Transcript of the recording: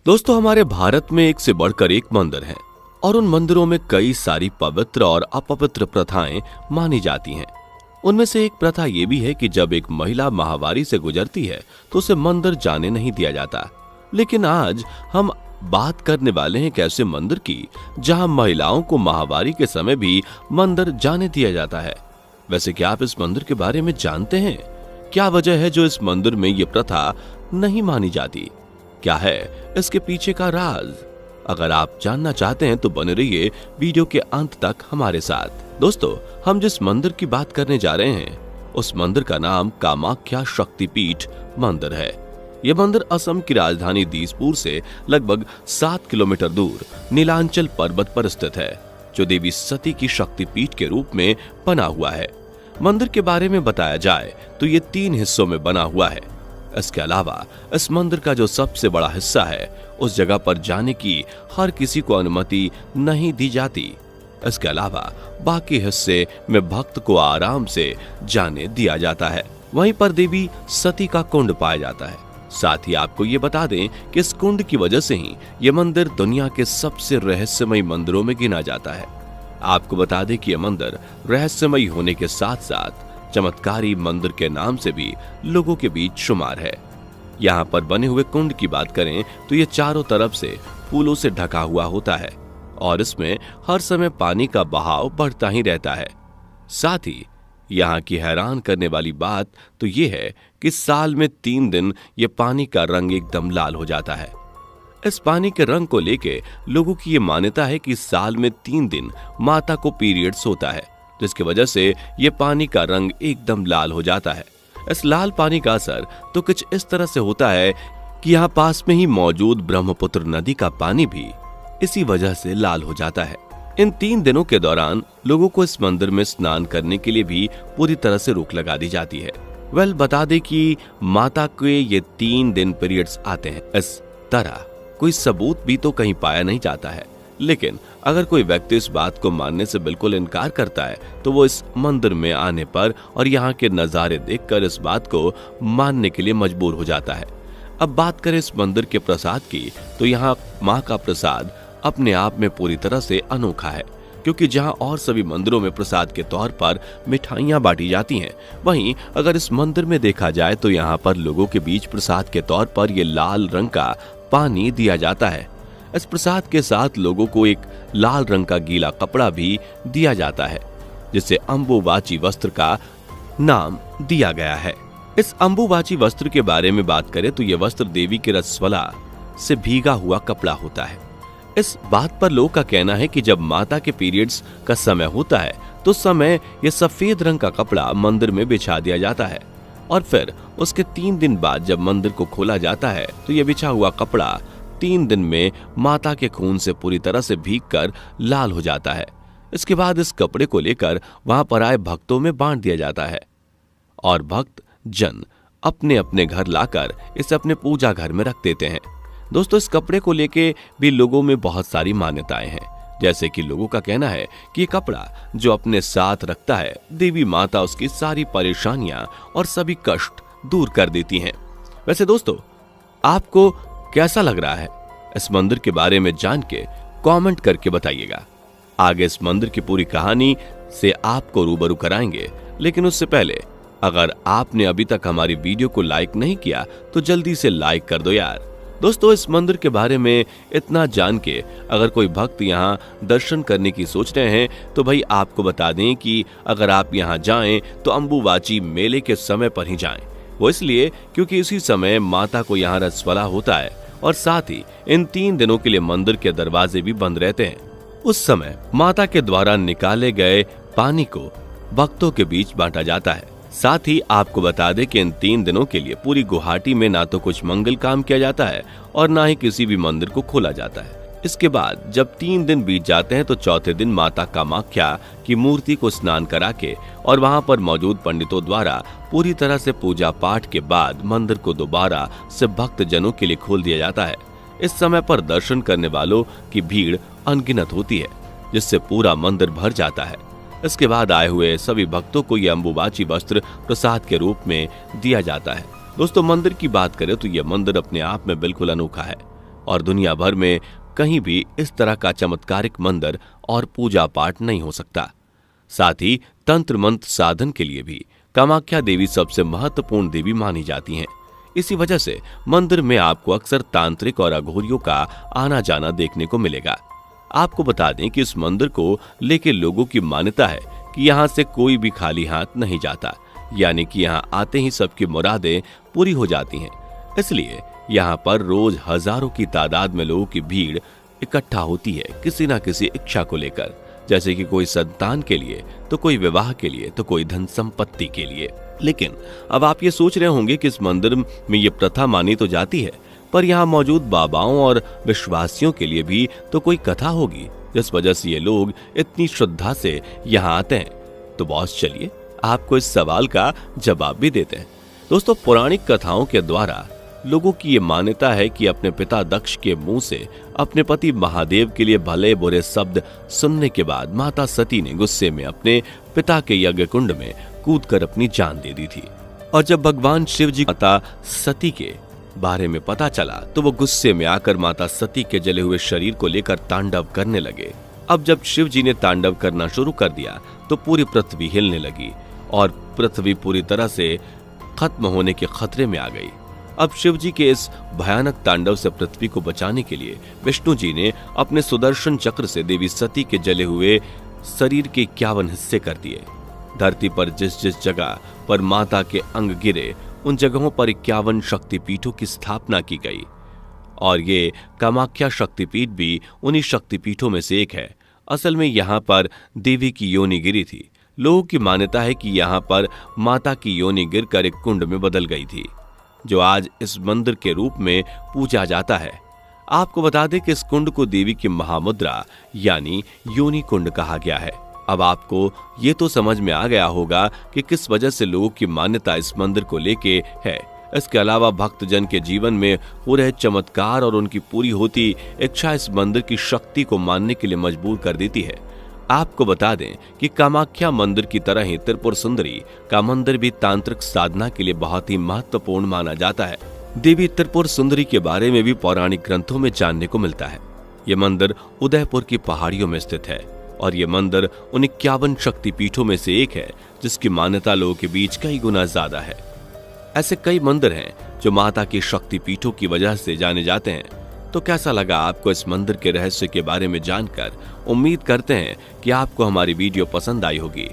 दोस्तों, हमारे भारत में एक से बढ़कर एक मंदिर है और उन मंदिरों में कई सारी पवित्र और अपवित्र प्रथाएं मानी जाती हैं। उनमें से एक प्रथा ये भी है कि जब एक महिला माहवारी से गुजरती है तो उसे मंदिर जाने नहीं दिया जाता। लेकिन आज हम बात करने वाले हैं एक ऐसे मंदिर की जहां महिलाओं को माहवारी के समय भी मंदिर जाने दिया जाता है। वैसे क्या आप इस मंदिर के बारे में जानते हैं? क्या वजह है जो इस मंदिर में ये प्रथा नहीं मानी जाती? क्या है इसके पीछे का राज? अगर आप जानना चाहते हैं तो बने रहिए वीडियो के अंत तक हमारे साथ। दोस्तों, हम जिस मंदिर की बात करने जा रहे हैं उस मंदिर का नाम कामाख्या शक्तिपीठ मंदिर है। यह मंदिर असम की राजधानी दिसपुर से लगभग 7 किलोमीटर दूर नीलांचल पर्वत पर स्थित है, जो देवी सती की शक्तिपीठ के रूप में बना हुआ है। मंदिर के बारे में बताया जाए तो ये 3 हिस्सों में बना हुआ है। इसके अलावा इस मंदिर का जो सबसे बड़ा हिस्सा है उस जगह पर जाने की हर किसी को अनुमति नहीं दी जाती। इसके अलावा बाकी हिस्से में भक्त को आराम से जाने दिया जाता है। वहीं पर देवी सती का कुंड पाया जाता है। साथ ही आपको ये बता दें कि इस कुंड की वजह से ही ये मंदिर दुनिया के सबसे रहस्यमयी मंदिरों में गिना जाता है। आपको बता दें कि यह मंदिर रहस्यमयी होने के साथ साथ चमत्कारी मंदिर के नाम से भी लोगों के बीच शुमार है। यहाँ पर बने हुए कुंड की बात करें तो ये चारों तरफ से फूलों से ढका हुआ होता है और इसमें हर समय पानी का बहाव बढ़ता ही रहता है। साथ ही यहाँ की हैरान करने वाली बात तो ये है कि साल में 3 दिन ये पानी का रंग एकदम लाल हो जाता है। इस पानी के रंग को लेके लोगों की ये मान्यता है कि साल में 3 दिन माता को पीरियड्स होता है, जिसकी वजह से ये पानी का रंग एकदम लाल हो जाता है। इस लाल पानी का असर तो कुछ इस तरह से होता है कि यहाँ पास में ही मौजूद ब्रह्मपुत्र नदी का पानी भी इसी वजह से लाल हो जाता है। इन 3 दिनों के दौरान लोगों को इस मंदिर में स्नान करने के लिए भी पूरी तरह से रोक लगा दी जाती है। बता दें कि माता के ये 3 दिन पीरियड्स आते हैं। इस तरह कोई सबूत भी तो कहीं पाया नहीं जाता है, लेकिन अगर कोई व्यक्ति इस बात को मानने से बिल्कुल इनकार करता है तो वो इस मंदिर में आने पर और यहाँ के नज़ारे देखकर इस बात को मानने के लिए मजबूर हो जाता है। अब बात करें इस मंदिर के प्रसाद की तो यहाँ माँ का प्रसाद अपने आप में पूरी तरह से अनोखा है, क्योंकि जहाँ और सभी मंदिरों में प्रसाद के तौर पर मिठाइयाँ बांटी जाती हैं, वहीं अगर इस मंदिर में देखा जाए तो यहाँ पर लोगों के बीच प्रसाद के तौर पर ये लाल रंग का पानी दिया जाता है। इस प्रसाद के साथ लोगों को एक लाल रंग का गीला कपड़ा भी दिया जाता है, जिसे अंबुबाची वस्त्र का नाम दिया गया है। इस अंबुबाची वस्त्र के बारे में बात करें तो यह वस्त्र देवी के रजस्वला से भीगा हुआ कपड़ा होता है। इस बात पर लोगों का कहना है कि जब माता के पीरियड्स का समय होता है तो समय यह सफेद रंग का कपड़ा मंदिर में बिछा दिया जाता है और फिर उसके 3 दिन बाद जब मंदिर को खोला जाता है तो यह बिछा हुआ कपड़ा 3 दिन में माता के खून से पूरी तरह से भीगकर लाल हो जाता है। इसके बाद इस कपड़े को लेकर वहां पर आए भक्तों में बांट दिया जाता है और भक्त जन अपने अपने घर लाकर इसे अपने पूजा घर में रख देते हैं। दोस्तों, इस कपड़े को लेके भी लोगों में बहुत सारी मान्यताएं हैं, जैसे कि लोगों का कहना है कि ये कपड़ा जो अपने साथ रखता है देवी माता उसकी सारी परेशानियां और सभी कष्ट दूर कर देती हैं। वैसे दोस्तों, आपको कैसा लग रहा है इस मंदिर के बारे में जान के कमेंट करके बताइएगा। आगे इस मंदिर की पूरी कहानी से आपको रूबरू कराएंगे, लेकिन उससे पहले अगर आपने अभी तक हमारी वीडियो को लाइक नहीं किया तो जल्दी से लाइक कर दो यार। दोस्तों, इस मंदिर के बारे में इतना जान के अगर कोई भक्त यहाँ दर्शन करने की सोच रहे हैं तो भाई आपको बता दें कि अगर आप यहाँ जाएं तो अंबुबाची मेले के समय पर ही जाएं। वो इसलिए क्योंकि इसी समय माता को यहाँ रजस्वला होता है और साथ ही इन 3 दिनों के लिए मंदिर के दरवाजे भी बंद रहते हैं। उस समय माता के द्वारा निकाले गए पानी को भक्तों के बीच बांटा जाता है। साथ ही आपको बता दें कि इन 3 दिनों के लिए पूरी गुवाहाटी में ना तो कुछ मंगल काम किया जाता है और ना ही किसी भी मंदिर को खोला जाता है। इसके बाद जब 3 दिन बीत जाते हैं तो चौथे दिन माता कामाख्या की मूर्ति को स्नान करा के और वहां पर मौजूद पंडितों द्वारा पूरी तरह से पूजा पाठ के बाद मंदिर को दोबारा से भक्त जनों के लिए खोल दिया जाता है। इस समय पर दर्शन करने वालों की भीड़ अनगिनत होती है, जिससे पूरा मंदिर भर जाता है। इसके बाद आए हुए सभी भक्तों को यह अंबुबाची वस्त्र प्रसाद के रूप में दिया जाता है। दोस्तों, मंदिर की बात करें तो यह मंदिर अपने आप में बिल्कुल अनोखा है। और दुनिया भर में कहीं भी इस तरह का चमत्कारिक मंदिर और पूजा पाठ नहीं हो सकता। साथ ही तंत्र मंत्र साधन के लिए भी कामाख्या देवी सबसे महत्वपूर्ण देवी मानी जाती हैं। इसी वजह से मंदिर में आपको अक्सर तांत्रिक और अघोरियों का आना जाना देखने को मिलेगा। आपको बता दें कि इस मंदिर को लेकर लोगों की मान्यता है कि यहाँ से कोई भी खाली हाथ नहीं जाता, यानी कि यहाँ आते ही सबकी मुरादें पूरी हो जाती हैं। इसलिए यहाँ पर रोज हजारों की तादाद में लोगों की भीड़ इकट्ठा होती है किसी न किसी इच्छा को लेकर, जैसे कि कोई संतान के लिए, तो कोई विवाह के लिए, तो कोई धन संपत्ति के लिए। लेकिन अब आप ये सोच रहे होंगे कि इस मंदिर में ये प्रथा मानी तो जाती है, पर यहाँ मौजूद बाबाओं और विश्वासियों के लिए भी तो कोई कथा होगी जिस वजह से ये लोग इतनी श्रद्धा से यहाँ आते हैं। तो बॉस चलिए आपको इस सवाल का जवाब भी देते हैं। दोस्तों, पौराणिक कथाओं के द्वारा लोगों की ये मान्यता है कि अपने पिता दक्ष के मुंह से अपने पति महादेव के लिए भले बुरे शब्द सुनने के बाद माता सती ने गुस्से में अपने पिता के यज्ञ कुंड में कूदकर अपनी जान दे दी थी। और जब भगवान शिव जी माता सती के बारे में पता चला तो वो गुस्से में आकर माता सती के जले हुए शरीर को लेकर तांडव करने लगे। अब जब शिव जी ने तांडव करना शुरू कर दिया तो पूरी पृथ्वी हिलने लगी और पृथ्वी पूरी तरह से खत्म होने के खतरे में आ गई। अब शिव जी के इस भयानक तांडव से पृथ्वी को बचाने के लिए विष्णु जी ने अपने सुदर्शन चक्र से देवी सती के जले हुए शरीर के 51 हिस्से कर दिए। धरती पर जिस जिस जगह पर माता के अंग गिरे उन जगहों पर 51 शक्तिपीठों की स्थापना की गई और ये कामाख्या शक्तिपीठ भी उन्हीं शक्तिपीठों में से एक है। असल में यहाँ पर देवी की योनि गिरी थी। लोगों की मान्यता है कि यहाँ पर माता की योनि गिरकर एक कुंड में बदल गई थी, जो आज इस मंदिर के रूप में पूजा जाता है। आपको बता दें कि इस कुंड को देवी की महामुद्रा यानी योनि कुंड कहा गया है। अब आपको ये तो समझ में आ गया होगा कि किस वजह से लोगों की मान्यता इस मंदिर को लेके है। इसके अलावा भक्तजन के जीवन में हो रहे चमत्कार और उनकी पूरी होती इच्छा इस मंदिर की शक्ति को मानने के लिए मजबूर कर देती है। आपको बता दें कि कामाख्या मंदिर की तरह ही त्रिपुर सुंदरी का मंदिर भी तांत्रिक साधना के लिए बहुत ही महत्वपूर्ण माना जाता है। देवी त्रिपुर सुंदरी के बारे में भी पौराणिक ग्रंथों में जानने को मिलता है। ये मंदिर उदयपुर की पहाड़ियों में स्थित है और ये मंदिर उन 51 शक्तिपीठों में से एक है जिसकी मान्यता लोगों के बीच कई गुना ज्यादा है। ऐसे कई मंदिर हैं जो माता की शक्तिपीठों की वजह से जाने जाते हैं। तो कैसा लगा आपको इस मंदिर के रहस्य के बारे में जानकर? उम्मीद करते हैं कि आपको हमारी वीडियो पसंद आई होगी।